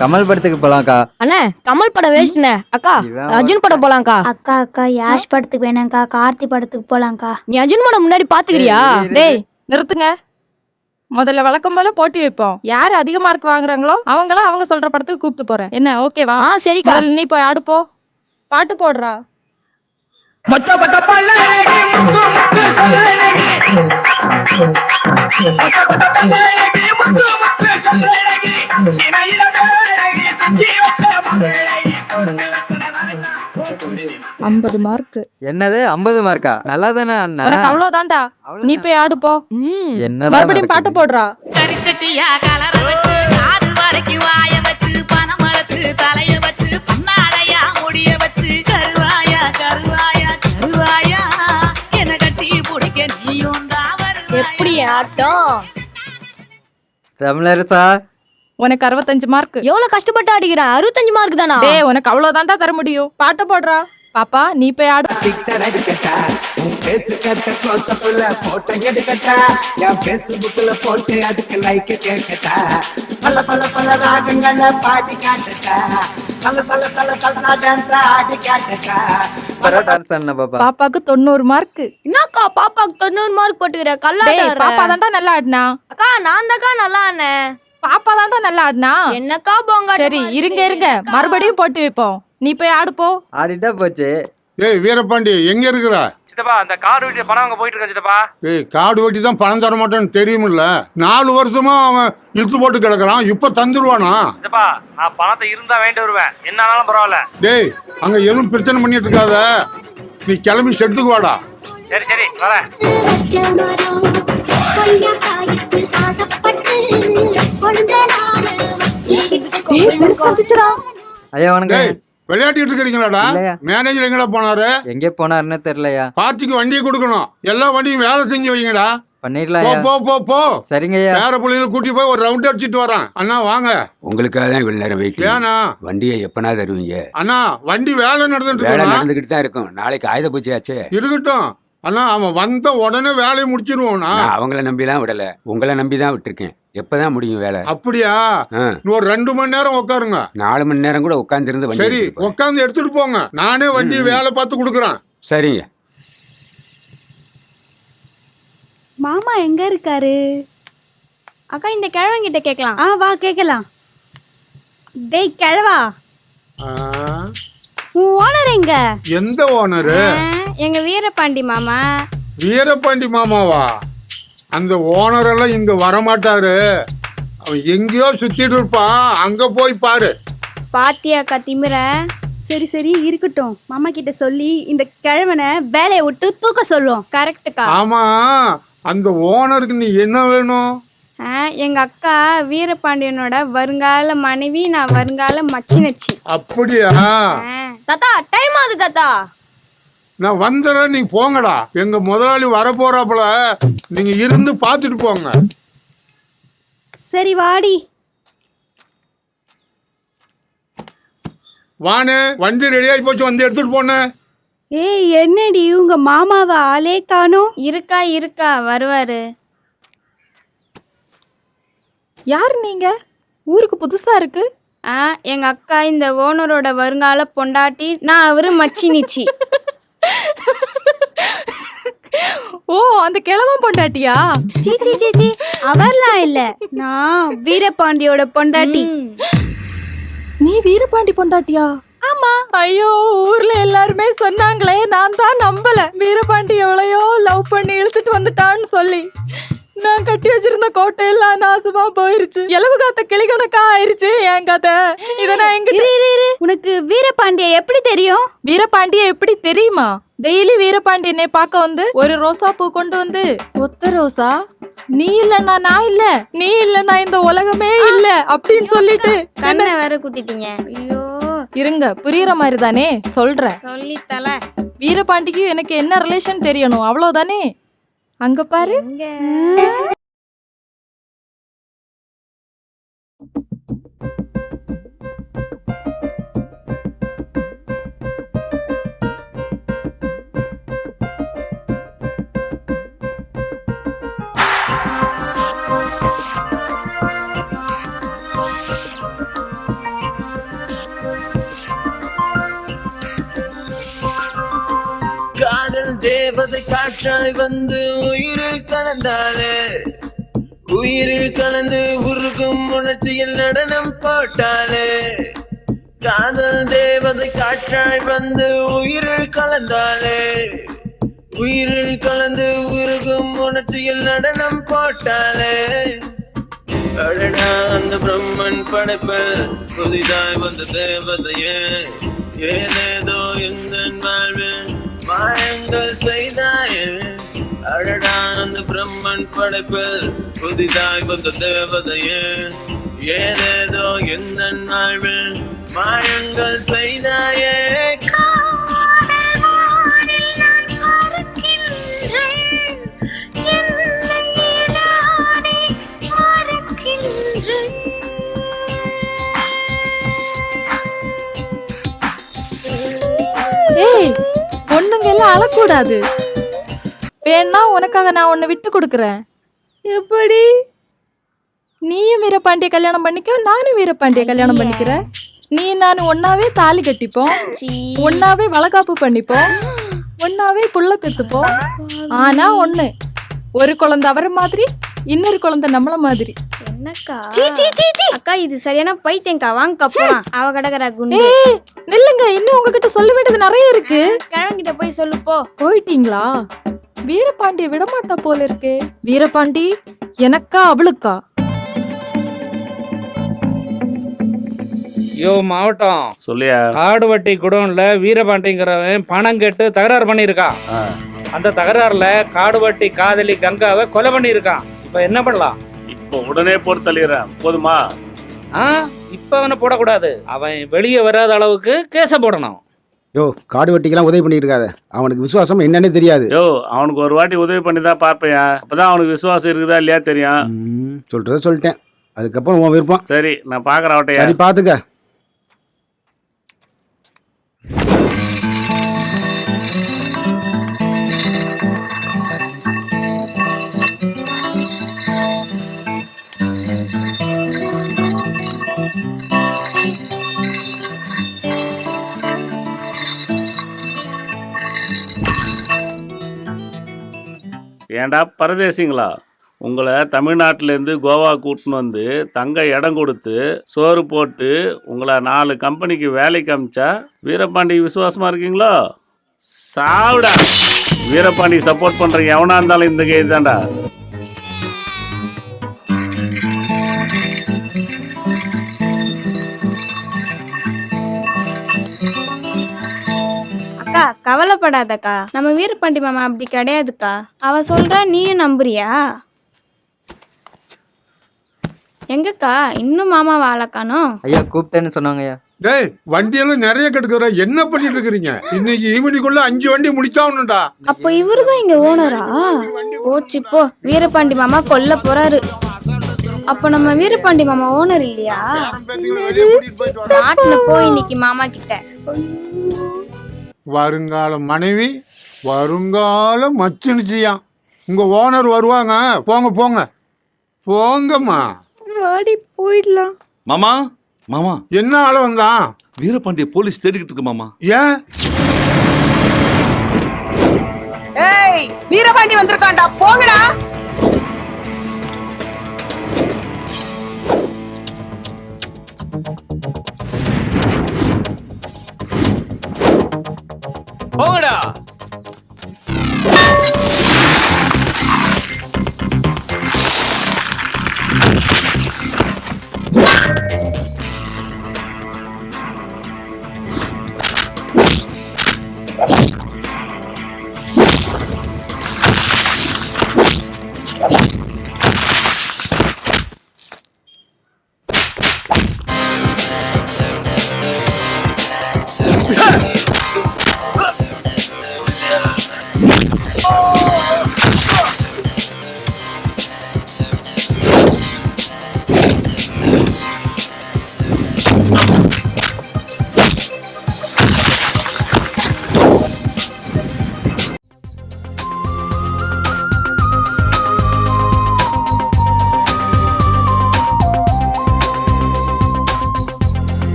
கமல் படத்துக்கு போலாம்க்கா. அண்ணே கமல் படம் வேஸ்ட்ண்ணே. அக்கா அர்ஜுன் படம் போலாம்க்கா. அக்கா யாஷ் படத்துக்கு வேணாம்க்கா, கார்த்தி படத்துக்கு போலாம்க்கா. நீ அர்ஜுன் படம் முன்னாடி பாத்துக்கிறியா? டேய் நிறுத்துங்க. முதல்ல வழக்கம் போல போட்டி வைப்போம். யாரு அதிக மார்க் வாங்குறாங்களோ அவங்களாம் அவங்க சொல்ற படத்துக்கு கூப்பிட்டு போறேன். என்ன ஓகேவா? சரிக்கா. நீ போய் ஆடுப்போ. பாட்டு போடுறா. ஐம்பது மார்க். என்னது 50 மார்க்கா? நல்லா தானே அண்ணா. அவ்வளவுதான்டா. நீ போய் ஆடுப்போ. என்ன மறுபடியும் பாட்டு போடுறா. கரிச்சட்டியா கலர வச்சு காது வரைக்கும் வாய வச்சு பனமரத்து தலைய வச்சு பன்னாடையா முடிய வச்சு கருவாயா கருவாயா கருவாயா என கட்டி பிடிக்க நீயும் தான் எப்படி ஆட்டம் தமிழரசா. உனக்கு 65 மார்க். எவ்வளவு கஷ்டப்பட்டு அடிக்கிறேன். 65 மார்க் தானா? டேய் உனக்கு அவ்வளவுதான்டா தர முடியும். பாட்டு போடுறா. பாப்பா நீ போய் ஆடு. சிக்ஸர் அடிக்கட்டா உன் ஃபேஸ் கட்ட க்ளோஸ் அப்ல போட்டோ எடுக்கட்டா என் ஃபேஸ்புக்ல போட்டு அதுக்கு லைக் கேட்கட்டா பல பல பல ராகங்கள பாடி காட்டட்டா சல சல சல சல்சா டான்ஸ் ஆடி காட்டட்டா டான்ஸ் ஆடுன பாப்பா. பாப்பாக்கு 90 மார்க். என்னக்கா பாப்பாக்கு 90 மார்க் போட்டுக்கிற? டேய் பாப்பா தான்டா நல்லா ஆடுனா. அக்கா நான் தான்க்கா நல்லா ஆனேன். பாப்பா தான்டா நல்லா ஆடுனா. என்னக்கா போங்க. சரி இருங்க மறுபடியும் போட்டு வைப்போம். நீ போய் ஆடுப்போ. ஆடிட்டா போச்சு. ஏய் வீரபாண்டி எங்க இருக்கிற? சித்தப்பா அந்த காடு வெட்டி பணம் அங்க போயிட்டு இருக்கேன் சித்தப்பா. ஏய் காடு வெட்டி தான் பணம் தர மாட்டேன்னு தெரியுமில்ல. 4 வருஷமா அவன் இழுத்து போட்டு கிடக்குறான். இப்ப தந்துருவானா? சித்தப்பா நான் பணத்தை இருந்தா வேண்டி வருவேன். என்ன ஆனாலும் பரவாயில்ல. டேய் அங்க எதுவும் பிரச்சனை பண்ணிட்டு இருக்காத. நீ கிளம்பி ஷெட்டுக்கு வாடா. சரி சரி வரேன். ஐயா வணக்கம். விளையாட்டிட்டு இருக்கிறீங்களாடா? மேனேஜர் எங்கடா போனாரு? எங்கே போனாருன்னு தெரியலையா. பார்ட்டிக்கு வண்டியை கொடுக்கணும். எல்லா வண்டியும் வேலை செஞ்சு வைங்கடா. பண்ணிடலாம். போ போ போ. சரிங்க ஐயா. வேற பிள்ளைங்களை கூட்டி போய் ஒரு ரவுண்ட் அடிச்சிட்டு வரேன். அண்ணா வாங்க. உங்களுக்காக தான் இவ்வளவு நேரம் வெயிட். ஏனா வண்டியை எப்பனா தருவீங்க? அண்ணா வண்டி வேலை நடந்துகிட்டு தான் இருக்கும். நாளைக்கு ஆயுத பூஜை ஆச்சே. இருக்கட்டும் அண்ணா. அவன் வந்த உடனே வேலையை முடிச்சிருவோம்னா. அவங்கள நம்பிலாம் விடல, உங்களை நம்பி தான் விட்டுருக்கேன். எப்பதான் முடியும் வேலை? அப்படியா? ஒரு 2 மணி நேரம் உட்காருங்க. 4 மணி நேரம் கூட உட்கார்ந்து சரி உட்காந்து எடுத்துட்டு போங்க. நானே வண்டி வேலை பார்த்து கொடுக்குறேன். சரிங்க. மாமா எங்க இருக்காரு? அக்கா இந்த கிழவங்கிட்ட கேட்கலாம். வா கேட்கலாம். டேய் கிழவா, உன் ஓனர் எங்க? எந்த ஓனரு? எங்க வீரபாண்டி மாமா. வீரபாண்டி மாமாவா? அந்த ஓனர் எல்லாம் இங்க வரமாட்டாரு. அவன் எங்கேயோ சுத்திட்டு இருப்பான். அங்க போய் பாரு. பாத்தியாக்கா திமிர? சரி சரி இருக்கட்டும். மாமா கிட்ட சொல்லி இந்த கிழவனை வேலையை விட்டு தூக்க சொல்லுவோம். கரெக்டுக்கா. ஆமா அந்த ஓனருக்கு நீ என்ன வேணும்? எங்க அக்கா வீரபாண்டியனோட வருங்கால மனைவி, நான் வருங்கால மச்சினச்சி. அப்படியா? தாத்தா டைம் ஆகுது தாத்தா. நான் வந்துடுறேன், நீங்க போங்கடா. எங்க முதலாளி வர போறாப்புல, நீங்க இருந்து பாத்துட்டு போங்க. சரி வாடி. வானே வண்டி ரெடி ஆகி போச்சு, வந்து எடுத்துட்டு போன. ஏய் என்னடி உங்க மாமாவை ஆளே காணோம்? இருக்கா வருவாரு. யார் நீங்க? ஊருக்கு புதுசா இருக்கு. எங்க அக்கா இந்த ஓனரோட வருங்கால பொண்டாட்டி, நான் அவரு மச்சினிச்சி. ஓ அந்த கிழவன் பொண்டாட்டியா? சீ அவர்லாம் இல்ல, நான் வீரபாண்டியோட பொண்டாட்டி. நீ வீரபாண்டி பொண்டாட்டியா? ஆமா. ஐயோ ஊர்ல எல்லாருமே சொன்னாங்களே, நான் தான் நம்பல. வீரபாண்டி எவ்வளையோ லவ் பண்ணி இழுத்துட்டு வந்துட்டான்னு சொல்லி. நான் கட்டி வச்சிருந்த கோட்டை எல்லாம் நாசமா போயிருச்சு. எலவு காத்த கிளிகணக்கா ஆயிருச்சு என் கதை. இத நான் எங்க உனக்கு வீரபாண்டிய எப்படி தெரியும்? வீரபாண்டிய எப்படி தெரியுமா? டெய்லி வீரபாண்டியனை பார்க்க வந்து ஒரு ரோசா பூ கொண்டு வந்து, ஒத்த ரோசா நீ இல்லன்னா நான் இல்ல, நீ இல்லன்னா இந்த உலகமே இல்ல அப்படின்னு சொல்லிட்டு கண்ணை வேற குத்திட்டீங்க. ஐயோ இருங்க, புரியுற மாதிரி தானே சொல்றேன். சொல்லி தல. வீரபாண்டிக்கு எனக்கு என்ன ரிலேஷன் தெரியணும், அவ்வளவுதானே. அங்க பாரு. தேவதை காற்றாய் வந்து உயிரில் கலந்தாலே, உயிரில் கலந்து உருகும் உணர்ச்சியில் நடனம் போட்டாலே. காதல் தேவதை காற்றாய் வந்து உயிரில் கலந்தாலே, உயிரில் கலந்து உருகும் உணர்ச்சியில் நடனம் போட்டாலே. அடடா அந்த பிரம்மன் படைப்பில் புதிதாய் வந்த தேவதையே, ஏதேதோ எந்த வாழ்வில் மாயங்கள் செய்தாயே. அடடா அந்த பிரம்மன் படைப்பில் புதிதாய் வந்த தேவதையே, ஏதேதோ எந்த வாழ்வில் மாயங்கள் செய்தாயே. ஏய், பொண்ணுங்க எல்லாம் அழக்கூடாது. வேணா உனக்காக நான் உன்னை விட்டு கொடுக்குறேன். எப்படி? நீயும் வீரபாண்டிய கல்யாணம் பண்ணிக்கோ, நானும் வீரபாண்டிய கல்யாணம் பண்ணிக்கிறேன். நீ நானும் ஒன்னாவே தாலி கட்டிப்போம், ஒன்னாவே வளகாப்பு பண்ணிப்போம், ஒன்னாவே புள்ள பெத்துப்போம். ஆனா ஒண்ணு, ஒரு குழந்தை அவர மாதிரி, இன்னொரு குழந்தை நம்மள மாதிரி. என்னக்கா அக்கா இது சரியான பைத்தியங்கா. வாங்கக்கா போலாம். அவ கடகரா குண்டு. ஏய் நில்லுங்க, இன்னும் உங்ககிட்ட சொல்ல வேண்டியது நிறைய இருக்கு. கிழங்கிட்ட போய் சொல்லு போ. போயிட்டீங்களா? வீரபாண்டிய விடமாட்டா போல இருக்கு. வீரபாண்டி எனக்கா அவளுக்கா? யோ மாவட்டம் சொல்லியா, காடு வட்டி குடோன்ல வீரபாண்டிங்கிறவன் பணம் கேட்டு தகராறு பண்ணியிருக்கான். அந்த தகராறுல காடு வட்டி காதலி கங்காவை கொலை பண்ணியிருக்கான். இப்ப என்ன பண்ணலாம்? இப்போ உடனே போட்டு தள்ளிடுறேன், போதுமா? இப்ப அவனை போடக்கூடாது. அவன் வெளியே வராத அளவுக்கு கேச போடணும். யோ, காடு வெட்டிக்கெல்லாம் உதவி பண்ணிட்டு இருக்காத. அவனுக்கு விசுவாசம் என்னன்னே தெரியாது. யோ, அவனுக்கு ஒரு வாட்டி உதவி பண்ணி தான் பார்ப்பேன். அப்பதான் அவனுக்கு விசுவாசம் இருக்குதா இல்லையா தெரியும். சொல்றத சொல்லிட்டேன், அதுக்கப்புறம் உன் விருப்பம். சரி, நான் பாக்குறேன் அவட்டையா. சரி, பாத்துக்க. ஏண்டா பரதேசிங்களா, உங்களை தமிழ்நாட்டிலேருந்து கோவா கூட்டின்னு வந்து தங்க இடம் கொடுத்து சோறு போட்டு உங்களை 4 கம்பெனிக்கு வேலைக்கு அமிச்சா வீரபாண்டி விசுவாசமாக இருக்கீங்களோ? சாவுடா. வீரபாண்டி சப்போர்ட் பண்ணுற எவனா இருந்தாலும் இந்த கை தான்டா. அக்கா கவலைப்படாதக்கா, நம்ம வீரபாண்டி மாமா அப்படி கிடையாதுக்கா. அவ சொல்ற நீயும் நம்புறியா? எங்கக்கா இன்னும் மாமா வாழக்கானோ? ஐயா கூப்பிட்டேன்னு சொன்னாங்க ஐயா. டேய், வண்டியெல்லாம் நிறைய கெடுக்கிற, என்ன பண்ணிட்டு இருக்கிறீங்க? இன்னைக்கு ஈவினிங்குள்ள 5 வண்டி முடிச்சாகணும்டா. அப்போ இவருதான் இங்க ஓனரா? போச்சு போ, வீரபாண்டி மாமா கொல்ல போறாரு. அப்ப நம்ம வீரபாண்டி மாமா ஓனர் இல்லையா? நாட்டுல போய் இன்னைக்கு மாமா கிட்ட வருங்கால மனைவி வருங்கால மச்சுனுச்சியா. உங்க ஓனர் வருவாங்க. போங்க போங்க போங்கம்மா. வாடி போயிடலாம். மாமா மாமா, என்ன ஆள வந்தான்? வீரபாண்டிய போலீஸ் தேடிக்கிட்டு இருக்கு மாமா. ஏன்? ஏய், வீரபாண்டி வந்திருக்கான்டா, போங்கடா. போங்கடா.